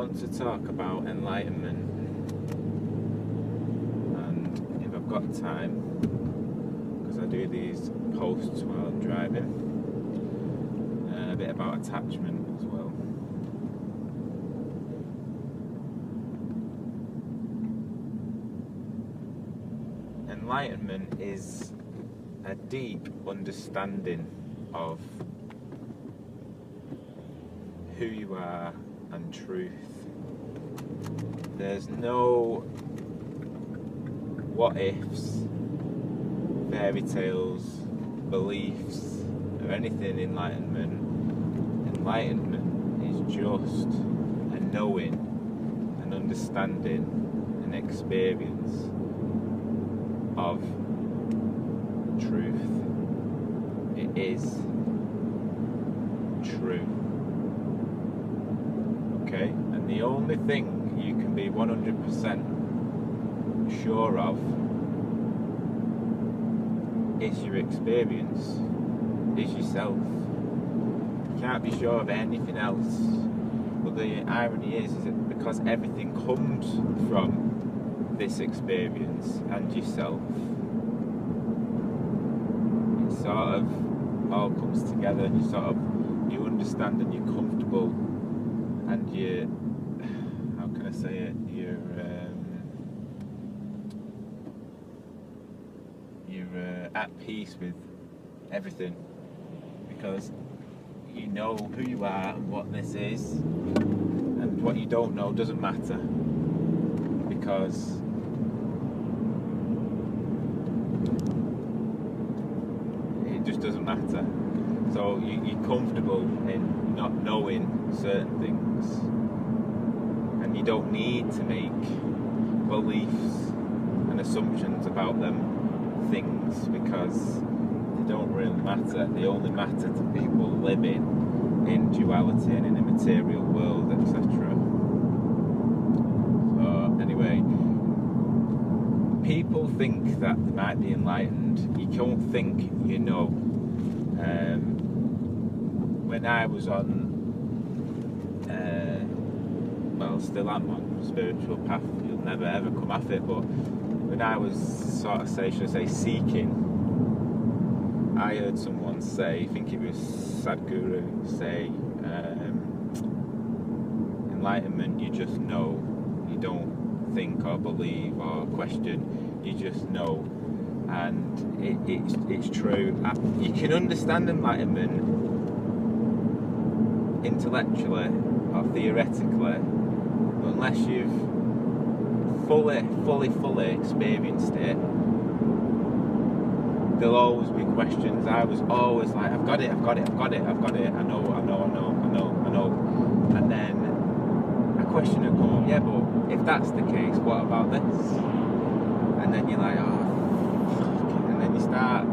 want to talk about enlightenment, and if I've got time, because I do these posts while I'm driving, a bit about attachment as well. Enlightenment is a deep understanding of who you are and truth. There's no what ifs, fairy tales, beliefs, or anything enlightenment. Enlightenment is just a knowing, an understanding, an experience of truth. It is true. Okay? And the only thing you can be 100% sure of is your experience, is yourself. You can't be sure of anything else. But the irony is that because everything comes from this experience and yourself, it sort of all comes together, and you understand, and you're comfortable, and you're, how can I say it, you're at peace with everything, because you know who you are and what this is, and what you don't know doesn't matter, because it just doesn't matter. So you're comfortable in not knowing certain things, and you don't need to make beliefs and assumptions about them things, because they don't really matter. They only matter to people living in duality and in a material world, etc. So anyway, people think that they might be enlightened. You don't think you know. When I was on, well, still am on spiritual path, you'll never ever come off it, but when I was sort of seeking, I heard someone say, I think it was Sadhguru, say, enlightenment, you just know. You don't think or believe or question, you just know. And it's true. You can understand enlightenment intellectually or theoretically, but unless you've fully experienced it, there'll always be questions. I was always like, I've got it, I know, and then a question would come up, yeah, but if that's the case, what about this? And then you're like, oh, and then you start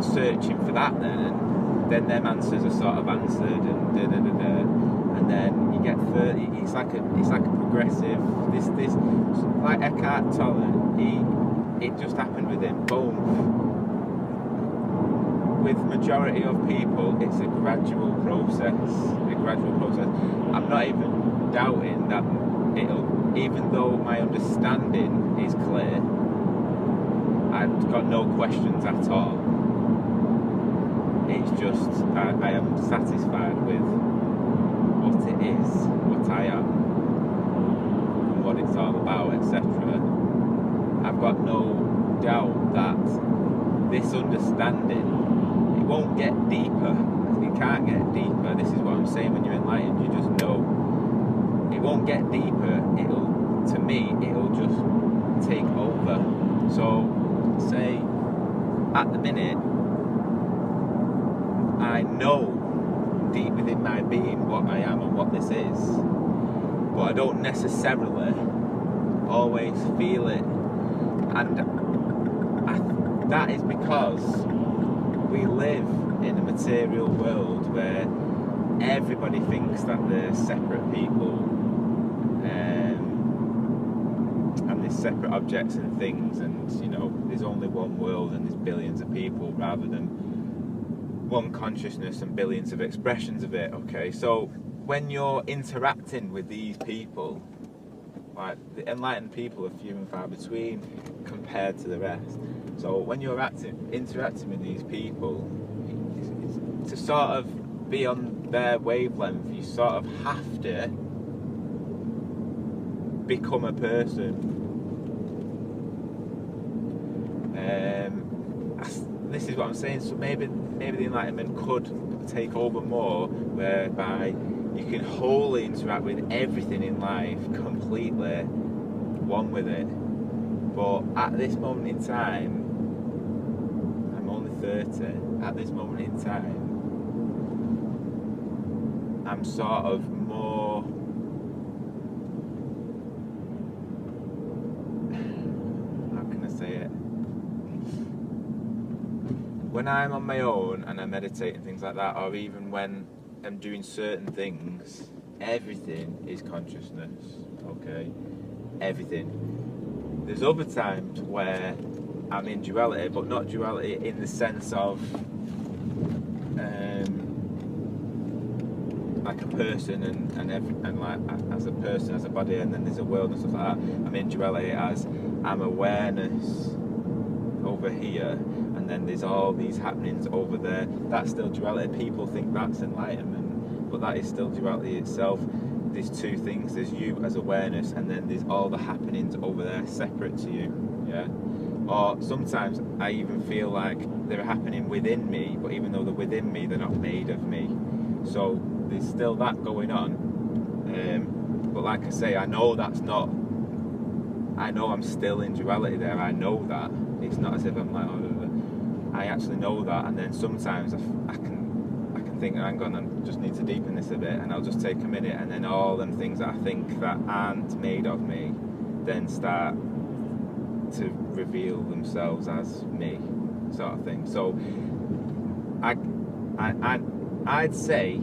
searching for that, and then them answers are sort of answered, and then you get further. It's like a progressive. This like Eckhart Tolle. It just happened with him. Boom. With majority of people, it's a gradual process. I'm not even doubting that it'll. Even though my understanding is clear, I've got no questions at all. It's just I am satisfied with what it is, what I am, and what it's all about, etc. I've got no doubt that this understanding, it won't get deeper. It can't get deeper. This is what I'm saying. When you're enlightened, you just know. It won't get deeper. To me, it'll just take over. So, say, at the minute, I know deep within my being what I am and what this is, but I don't necessarily always feel it, and that is because we live in a material world where everybody thinks that they're separate people, and there's separate objects and things, and there's only one world and there's billions of people rather than one consciousness and billions of expressions of it. Okay, so when you're interacting with these people, like the enlightened people are few and far between compared to the rest. So when you're interacting with these people, to sort of be on their wavelength, you sort of have to become a person. This is what I'm saying. So maybe the Enlightenment could take over more, whereby you can wholly interact with everything in life, completely one with it. But at this moment in time, I'm only 30. At this moment in time, I'm sort of more, how can I say it? When I'm on my own and I meditate and things like that, or even when I'm doing certain things, everything is consciousness, okay? Everything. There's other times where I'm in duality, but not duality in the sense of like a person and like as a person, as a body, and then there's a world and stuff like that. I'm in duality as I'm awareness over here, and then there's all these happenings over there. That's still duality. People think that's enlightenment, but that is still duality itself. There's two things. There's you as awareness, and then there's all the happenings over there separate to you. Yeah. Or sometimes I even feel like they're happening within me, but even though they're within me, they're not made of me. So there's still that going on. But like I say, I know that's not. I know I'm still in duality there. I know that. It's not as if I'm like, oh, I actually know that. And then sometimes I can think, hang on, I just need to deepen this a bit, and I'll just take a minute, and then all them things that I think that aren't made of me then start to reveal themselves as me, sort of thing. So I'd say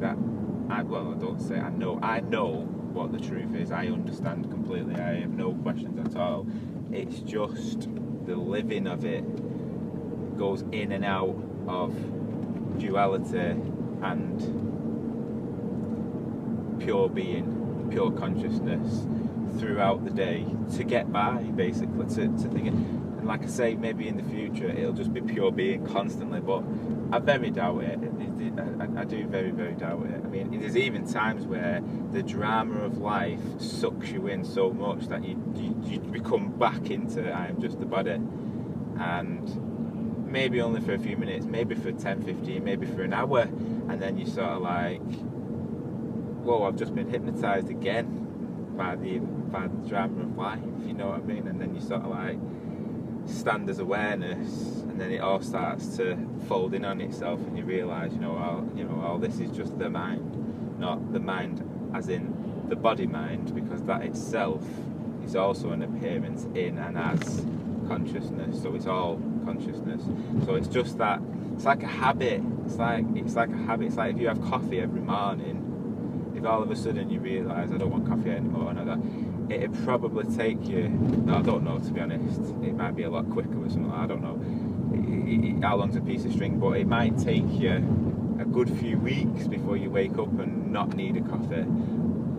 that I know what the truth is. I understand completely. I have no questions at all. It's just the living of it goes in and out of duality and pure being, pure consciousness throughout the day to get by, basically, to think. And like I say, maybe in the future it'll just be pure being constantly, but I very doubt it. I do very, very doubt it. I mean, there's even times where the drama of life sucks you in so much that you become back into I am just the body, and maybe only for a few minutes, maybe for 10, 15, maybe for an hour, and then you sort of like, whoa, I've just been hypnotised again by the drama of life, you know what I mean? And then you sort of like stand as awareness, and then it all starts to fold in on itself, and you realise, all this is just the mind, not the mind as in the body mind, because that itself is also an appearance in and as consciousness. So it's all consciousness. So it's just that it's like a habit. It's like a habit. It's like if you have coffee every morning, if all of a sudden you realise I don't want coffee anymore, it'd probably take you, I don't know, to be honest, it might be a lot quicker or something, I don't know how long's a piece of string, but it might take you a good few weeks before you wake up and not need a coffee.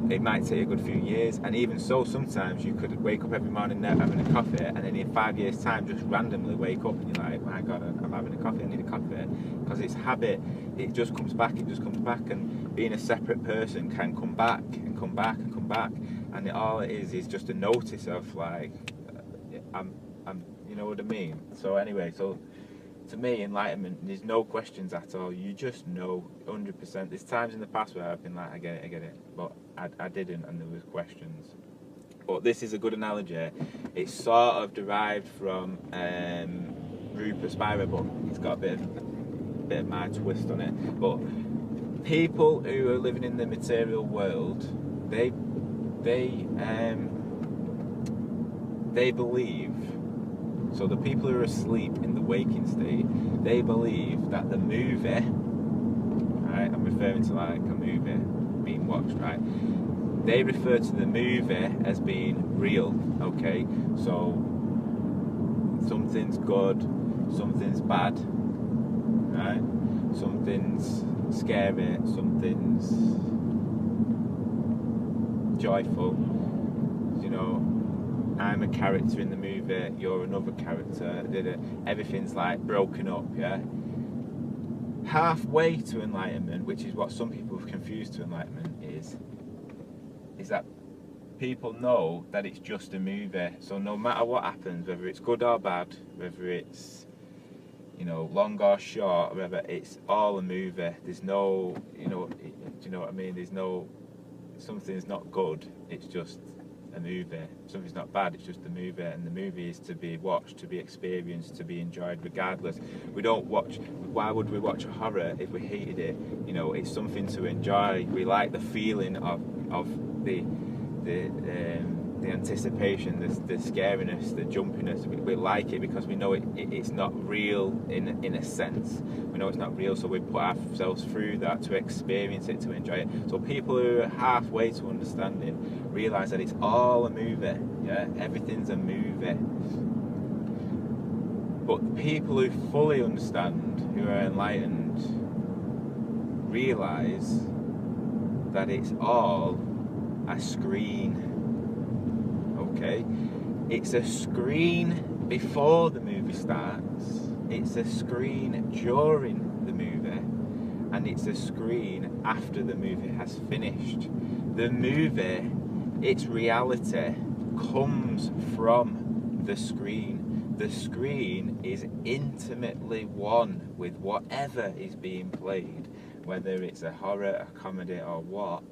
It might take a good few years, and even so, sometimes you could wake up every morning having a coffee, and then in 5 years' time just randomly wake up and you're like, my God, I'm having a coffee, I need a coffee, because it's habit. It just comes back, and being a separate person can come back and come back and come back, and all it is just a notice of like, I'm, you know what I mean? So anyway, so to me, enlightenment, there's no questions at all. You just know 100%. There's times in the past where I've been like, I get it, but I didn't, and there was questions. But this is a good analogy. It's sort of derived from Rupert Spira, but it's got a bit of my twist on it. But people who are living in the material world, they believe. So the people who are asleep in the waking state, they believe that the movie, right, I'm referring to like a movie being watched, right? They refer to the movie as being real, okay? So something's good, something's bad, right? Something's scary, something's joyful. You know, I'm a character in the movie, you're another character. Everything's like broken up, yeah? Halfway to enlightenment, which is what some people have confused to enlightenment, is that people know that it's just a movie. So no matter what happens, whether it's good or bad, whether it's, you know, long or short, whether it's all a movie. There's no, you know, do you know what I mean? There's no, something's not good, it's just a movie. Something's not bad, it's just a movie, and the movie is to be watched, to be experienced, to be enjoyed regardless. We don't watch, why would we watch a horror if we hated it? You know, it's something to enjoy. We like the feeling of the anticipation, the scariness, the jumpiness. We like it because we know it's not real in a sense. We know it's not real, so we put ourselves through that to experience it, to enjoy it. So people who are halfway to understanding realise that it's all a movie, yeah? Everything's a movie. But the people who fully understand, who are enlightened, realise that it's all a screen. Okay, it's a screen before the movie starts, it's a screen during the movie, and it's a screen after the movie has finished. The movie, its reality, comes from the screen. The screen is intimately one with whatever is being played, whether it's a horror, a comedy, or what.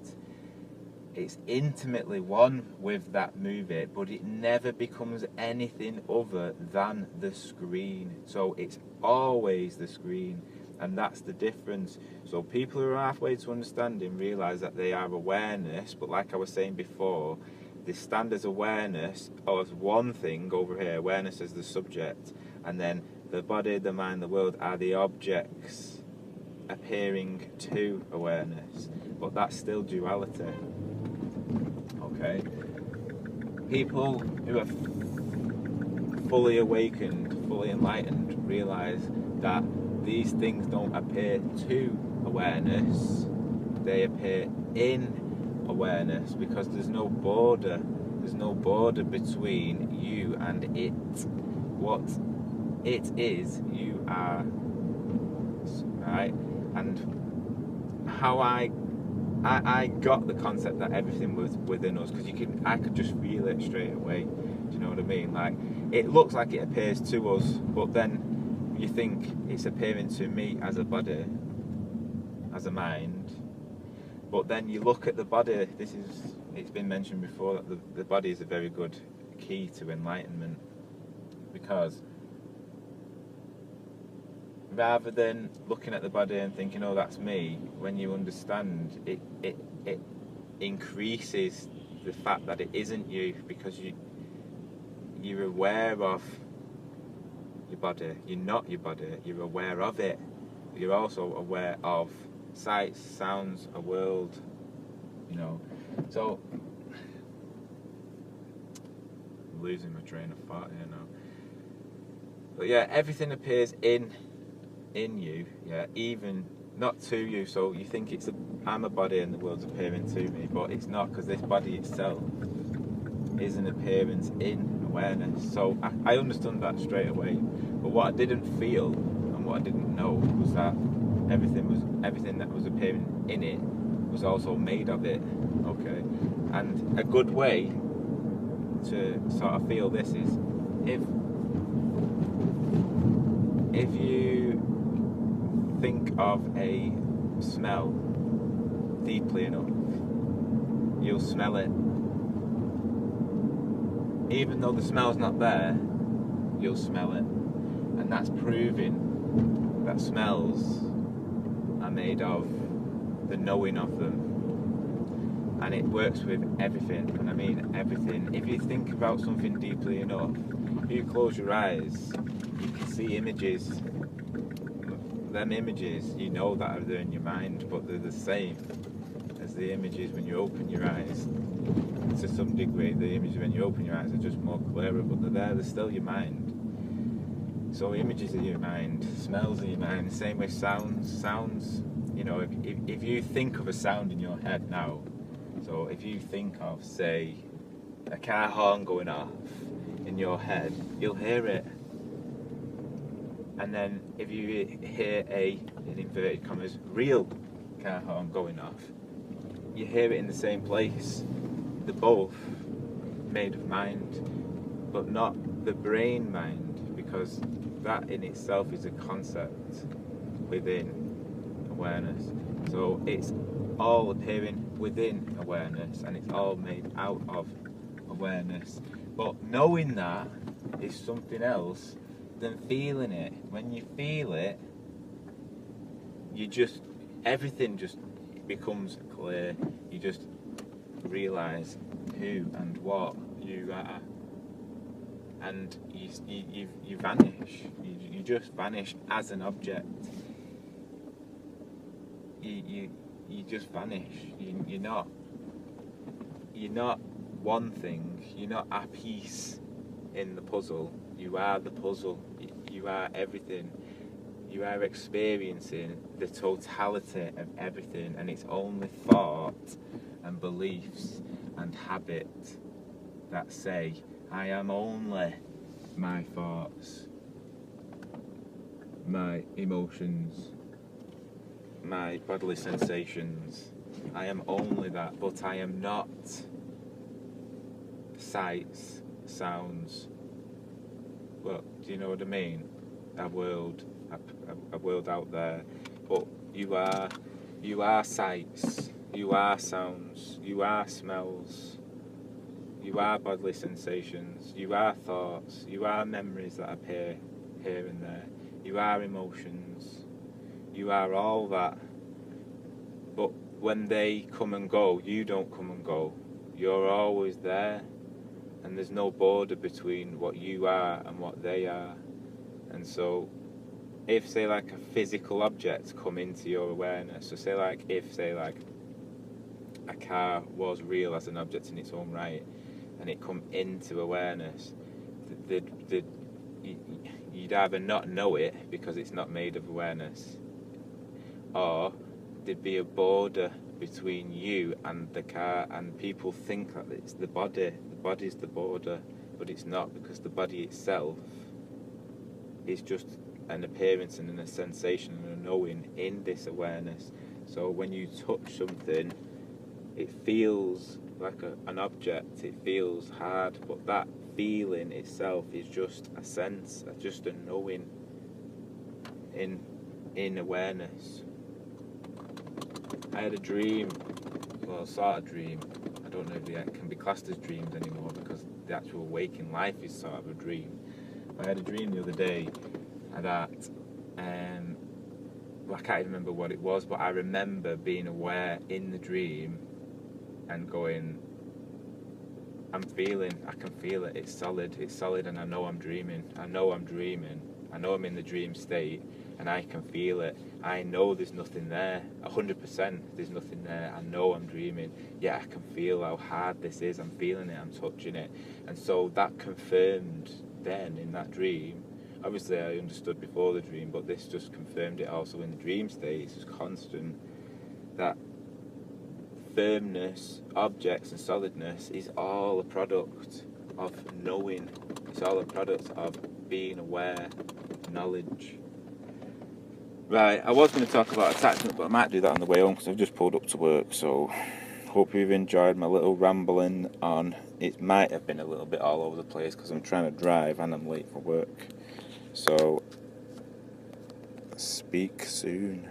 It's intimately one with that movie, but it never becomes anything other than the screen. So it's always the screen, and that's the difference. So people who are halfway to understanding realise that they are awareness, but like I was saying before, they stand as awareness, or as one thing over here, awareness as the subject, and then the body, the mind, the world are the objects appearing to awareness. But that's still duality. Okay, people who are fully awakened, fully enlightened, realise that these things don't appear to awareness, they appear in awareness, because there's no border between you and it. What it is, you are, right? And how I got the concept that everything was within us, because I could just feel it straight away. Do you know what I mean? Like, it looks like it appears to us, but then you think it's appearing to me as a body, as a mind. But then you look at the body. It's been mentioned before that the body is a very good key to enlightenment, because rather than looking at the body and thinking, oh, that's me, when you understand, it increases the fact that it isn't you, because you're aware of your body. You're not your body, you're aware of it. You're also aware of sights, sounds, a world, you know. So, I'm losing my train of thought here now. But yeah, everything appears in you, yeah, even not to you. So you think I'm a body and the world's appearing to me, but it's not, because this body itself is an appearance in awareness. So I understood that straight away. But what I didn't feel and what I didn't know was that everything that was appearing in it was also made of it. Okay, and a good way to sort of feel this is if you think of a smell deeply enough, you'll smell it. Even though the smell's not there, you'll smell it. And that's proving that smells are made of the knowing of them. And it works with everything, and I mean everything. If you think about something deeply enough, if you close your eyes, you can see images. Them images, you know that are there in your mind, but they're the same as the images when you open your eyes. To some degree, the images when you open your eyes are just more clearer, but they're still your mind. So images are your mind, smells are your mind, the same way sounds, You know, if you think of a sound in your head now, so if you think of, say, a car horn going off in your head, you'll hear it. And then if you hear in inverted commas, real car horn going off, you hear it in the same place. They're both made of mind, but not the brain mind, because that in itself is a concept within awareness. So it's all appearing within awareness, and it's all made out of awareness. But knowing that is something else than feeling it. When you feel it, everything just becomes clear. You just realise who and what you are, and you vanish. You just vanish as an object. You just vanish. You're not one thing. You're not a piece in the puzzle. You are the puzzle. You are everything. You are experiencing the totality of everything, and it's only thought and beliefs and habit that say, I am only my thoughts, my emotions, my bodily sensations. I am only that, but I am not sights, sounds. Well, do you know what I mean? A world out there. But you are sights, you are sounds, you are smells, you are bodily sensations, you are thoughts, you are memories that appear here and there, you are emotions, you are all that. But when they come and go, you don't come and go. You're always there, and there's no border between what you are and what they are. And so if, say, like a physical object come into your awareness, so say like a car was real as an object in its own right, and it come into awareness, you'd either not know it because it's not made of awareness, or there'd be a border between you and the car, and people think that it's the body's the border, but it's not, because the body itself is just an appearance and a sensation and a knowing in this awareness. So when you touch something, it feels like an object, it feels hard, but that feeling itself is just a sense, just a knowing in awareness. I had a dream, well, sort of dream. I don't know if they can be classed as dreams anymore, because the actual waking life is sort of a dream. I had a dream the other day that, well, I can't even remember what it was, but I remember being aware in the dream and going, I can feel it, it's solid, and I know I'm dreaming, I know I'm in the dream state, and I can feel it. I know there's nothing there, 100% there's nothing there. I know I'm dreaming, yet I can feel how hard this is. I'm feeling it, I'm touching it. And so that confirmed then in that dream. Obviously I understood before the dream, but this just confirmed it also in the dream state. It's just constant. That firmness, objects and solidness is all a product of knowing. It's all a product of being aware, knowledge. Right, I was going to talk about attachment, but I might do that on the way home because I've just pulled up to work. So hope you've enjoyed my little rambling on. It might have been a little bit all over the place because I'm trying to drive and I'm late for work. So speak soon.